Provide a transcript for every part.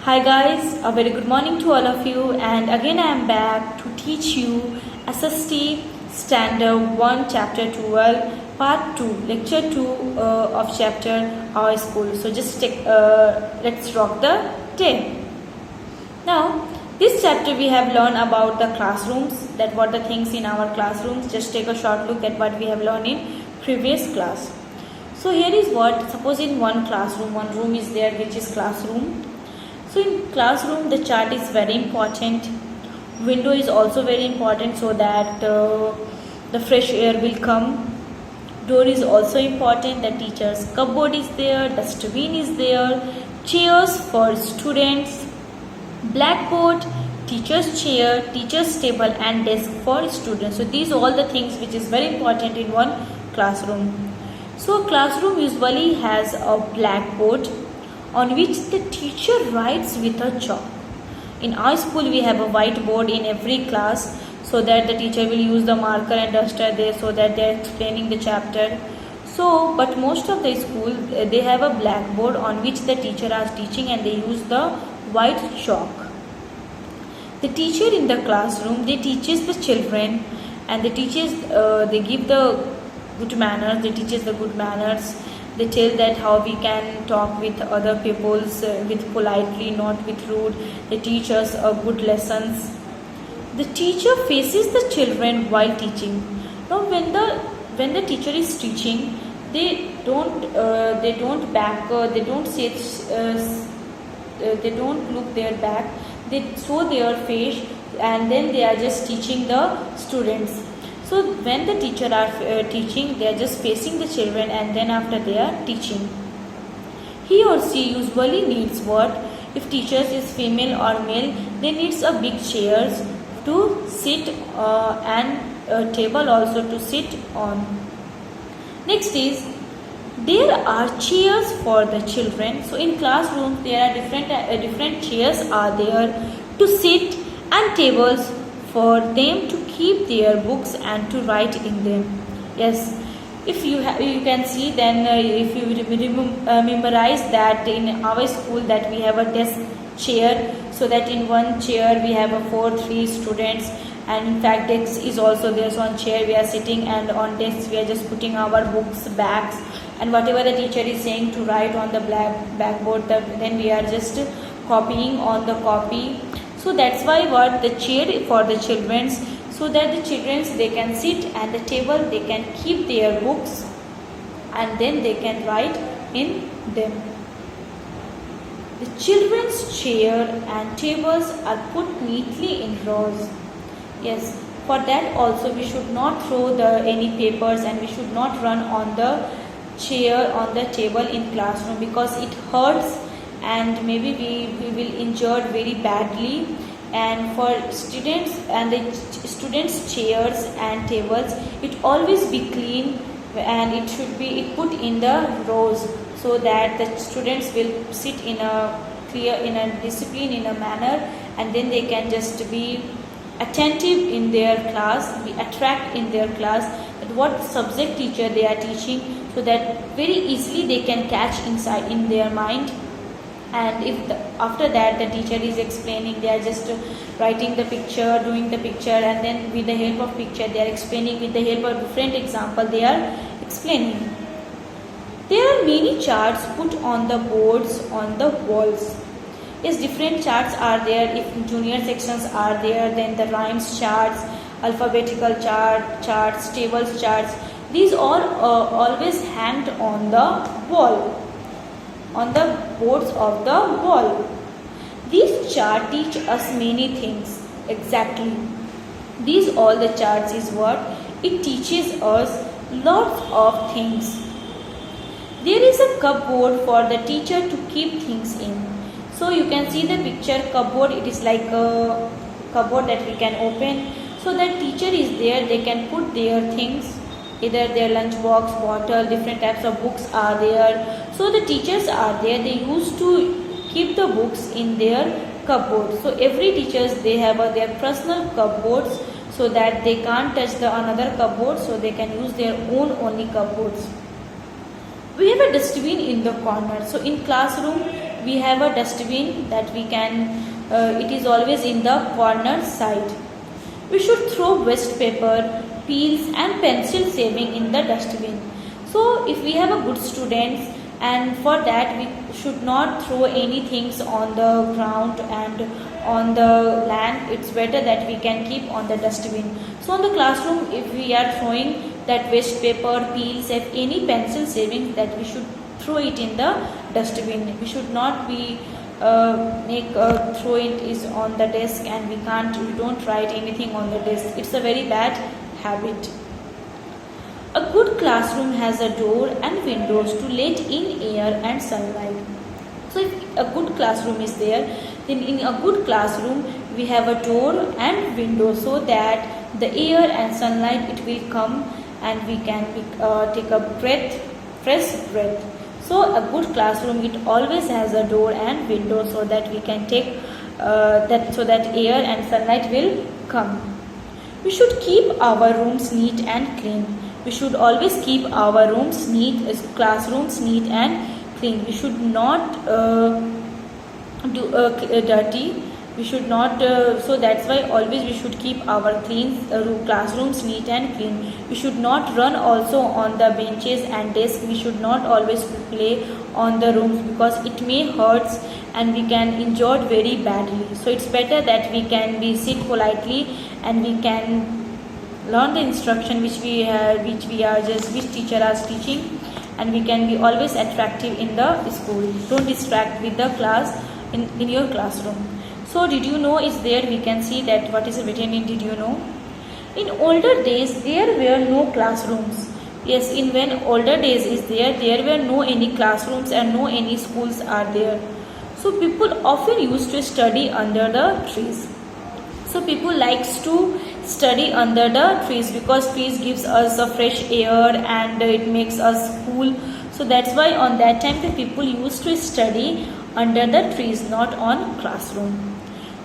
Hi guys, a very good morning to all of you, and again I am back to teach you SST Standard 1 Chapter 12 Part 2 Lecture 2 of Chapter Our School. So let's rock the day. Now this chapter we have learned about the classrooms, that what the things in our classrooms. Just take a short look at what we have learned in previous class. So here is what, suppose in one classroom, one room is there which is classroom. So in classroom the chart is very important, window is also very important so that the fresh air will come. Door is also important, the teacher's cupboard is there, dustbin is there, chairs for students, blackboard, teacher's chair, teacher's table and desk for students. So these are all the things which is very important in one classroom. So a classroom usually has a blackboard on which the teacher writes with a chalk. In our school we have a whiteboard in every class so that the teacher will use the marker and duster there so that they are explaining the chapter. So but most of the school they have a blackboard on which the teacher is teaching and they use the white chalk. The teacher in the classroom, they teaches the children and they give the good manners, they teaches the good manners. They tell that how we can talk with other peoples with politely, not with rude. They teach us good lessons. The teacher faces the children while teaching. Now when the teacher is teaching, they don't look their back. They show their face and then they are just teaching the students. So when the teacher are teaching, they are just facing the children and then after they are teaching. He or she usually needs what? If teachers is female or male, they needs a big chairs to sit and a table also to sit on. Next is, there are chairs for the children. So in classrooms there are different chairs are there to sit and tables for them to keep their books and to write in them. Yes, if you can see, then if you memorize that in our school that we have a desk chair, so that in one chair we have a 3 students, and in fact desk is also there. So on chair we are sitting and on desk we are just putting our books, bags and whatever the teacher is saying to write on the blackboard, then we are just copying on the copy. So that's why what the chair for the children, so that the children they can sit, and the table they can keep their books and then they can write in them. The children's chair and tables are put neatly in rows. Yes, for that also we should not throw any papers and we should not run on the chair, on the table in classroom, because it hurts and maybe we will injure very badly. And for students and the students chairs and tables, it always be clean and it should be put in the rows so that the students will sit in a discipline, in a manner, and then they can just be attentive in their class, be attract in their class at what subject teacher they are teaching, so that very easily they can catch inside in their mind. And if after that the teacher is explaining, they are just writing the picture, doing the picture, and then with the help of picture they are explaining, with the help of different example they are explaining. There are many charts put on the boards on the walls. Yes, different charts are there. If junior sections are there, then the rhymes charts, alphabetical charts, tables charts, these all always hanged on the wall, on the boards of the wall. These charts teach us many things. Exactly. These all the charts is what? It teaches us lots of things. There is a cupboard for the teacher to keep things in. So you can see the picture cupboard. It is like a cupboard that we can open. So that teacher is there, they can put their things, either their lunch box, bottle, different types of books are there. So the teachers are there, they used to keep the books in their cupboard. So every teachers they have their personal cupboards so that they can't touch the another cupboard, so they can use their own only cupboards. We have a dustbin in the corner. So in classroom we have a dustbin that we can, it is always in the corner side. We should throw waste paper, peels and pencil shaving in the dustbin. So if we have a good students, and for that we should not throw any things on the ground and on the land. It's better that we can keep on the dustbin. So in the classroom, if we are throwing that waste paper, peels and any pencil shavings, that we should throw it in the dustbin. We should not be throw it is on the desk, and we don't write anything on the desk. It's a very bad habit. A good classroom has a door and windows to let in air and sunlight. So if a good classroom is there, then in a good classroom we have a door and window, so that the air and sunlight it will come and we can take a fresh breath. So a good classroom, it always has a door and window, so that we can take so that air and sunlight will come. We should keep our rooms neat and clean. We should always keep our rooms neat, classrooms neat and clean. We should not do dirty. We should not. So that's why always we should keep our classrooms neat and clean. We should not run also on the benches and desks. We should not always play on the rooms, because it may hurts and we can injure very badly. So it's better that we can be sit politely and we can learn the instruction which teacher is teaching, and we can be always attractive in the school. Don't distract with the class in your classroom. So did you know is there, we can see that what is written in did you know. In older days there were no classrooms. Yes, in when older days is there were no any classrooms and no any schools are there. So people often used to study under the trees. So people likes to study under the trees, because trees gives us a fresh air and it makes us cool. So that's why on that time the people used to study under the trees, not on classroom.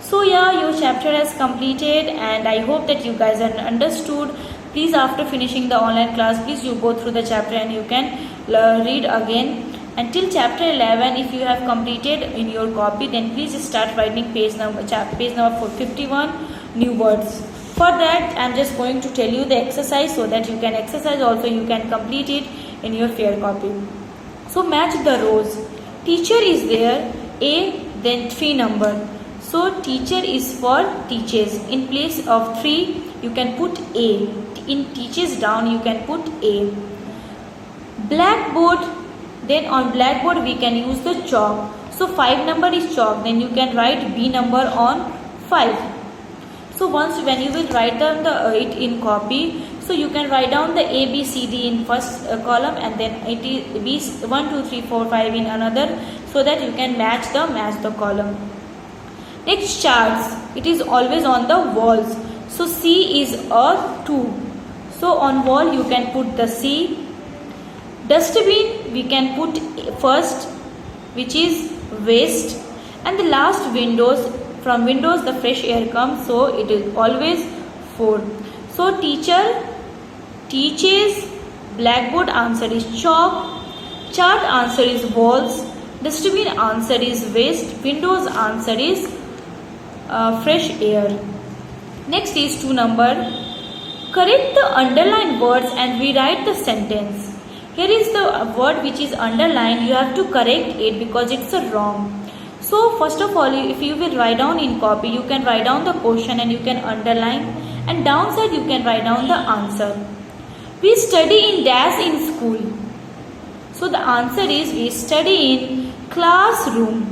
So yeah, your chapter has completed, and I hope that you guys have understood. Please, after finishing the online class, please you go through the chapter and you can read again until chapter 11. If you have completed in your copy, then please start writing page number 51 new words. For that, I am just going to tell you the exercise, so that you can exercise also, you can complete it in your fair copy. So match the rows. Teacher is there, A, then 3 number. So teacher is for teaches. In place of 3, you can put A. In teaches down, you can put A. Blackboard, then on blackboard we can use the chalk. So 5 number is chalk, then you can write B number on 5. So once when you will write down it in copy, so you can write down the A, B, C, D in first column, and then it is B 1, 2, 3, 4, 5 in another, so that you can match the column. Next, charts. It is always on the walls. So C is a 2. So on wall you can put the C. Dustbin we can put first, which is waste, and the last windows. From windows the fresh air comes, so it is always 4. So teacher teaches, blackboard answer is chalk, chart answer is walls, dustbin answer is waste, windows answer is fresh air. Next is 2 number. Correct the underlined words and rewrite the sentence. Here is the word which is underlined. You have to correct it because it's a wrong. So first of all, if you will write down in copy, you can write down the question and you can underline, and downside you can write down the answer. We study in dash in school. So the answer is we study in classroom.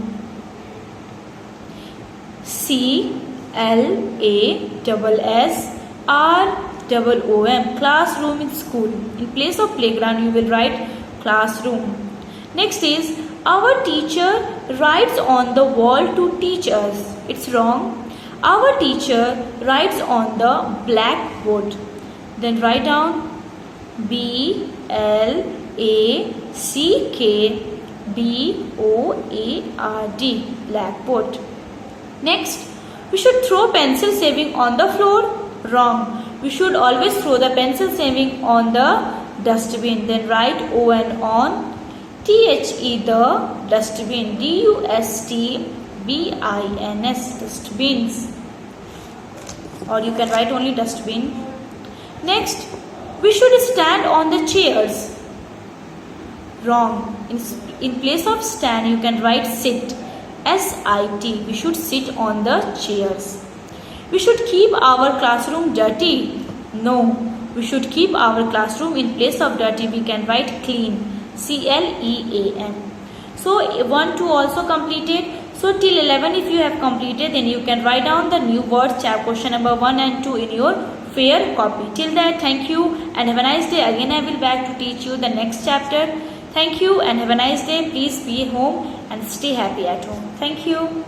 CLASSROOM, classroom in school. In place of playground you will write classroom. Next is our teacher writes on the wall to teach us. It's wrong. Our teacher writes on the blackboard. Then write down BLACKBOARD, blackboard. Next, we should throw pencil shaving on the floor. Wrong. We should always throw the pencil shaving on the dustbin. Then write ON on. THE, the dustbin. DUSTBINS, dustbins. Or you can write only dustbin. Next, we should stand on the chairs. Wrong. In place of stand, you can write sit. SIT. We should sit on the chairs. We should keep our classroom dirty. No. We should keep our classroom in place of dirty. We can write clean. CLEAN. So 1, 2 also completed. So till 11 if you have completed, then you can write down the new words, question number 1 and 2 in your fair copy. Till that, thank you and have a nice day. Again I will back to teach you the next chapter. Thank you and have a nice day. Please be home and stay happy at home. Thank you.